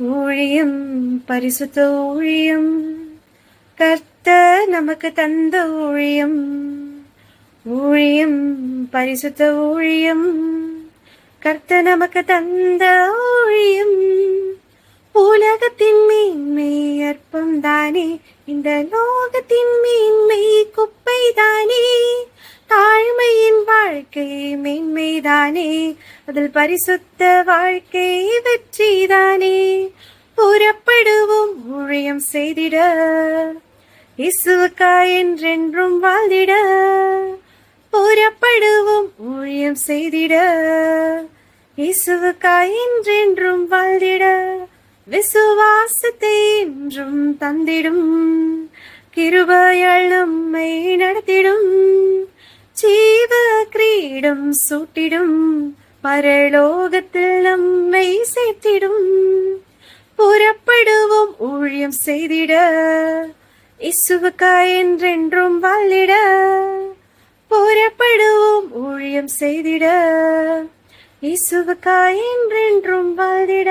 ஊழியம் பரிசுத்த ஊழியம் கர்த்தர் நமக்கு தந்த ஊழியம். ஊழியம் பரிசுத்த ஊழியம் கர்த்தர் நமக்கு தந்த ஊழியம். உலகத்தின் மேன்மை அற்பம் தானே, இந்த லோகத்தின் மேன்மை குப்பை தானே. தாழ்மையின் வாழ்க்கை மேன்மைதானே, அதில் பரிசுத்த வாழ்க்கை வெற்றிதானே. புறப்படுவோம் ஊழியம் செய்திட, இயேசுவுக்காய் என்றென்றும் வாழ்ந்திட. புறப்படுவோம் ஊழியம் செய்திட, இயேசுவுக்காய் என்றென்றும் வாழ்ந்திட. விசுவாசத்தை என்றும் தந்திடும், கிருபையால் நம்மை நடத்திடும். ஜீவ கிரீடம் சூட்டிடும், பரலோகத்தில் நம்மை சேர்த்திடும். புறப்படுவோம் ஊழியம் செய்திட, இயேசுவுக்காய் என்றென்றும் வாழ்ந்திட. புறப்படுவோம் ஊழியம் செய்திட, இயேசுவுக்காய் என்றென்றும் வாழ்ந்திட.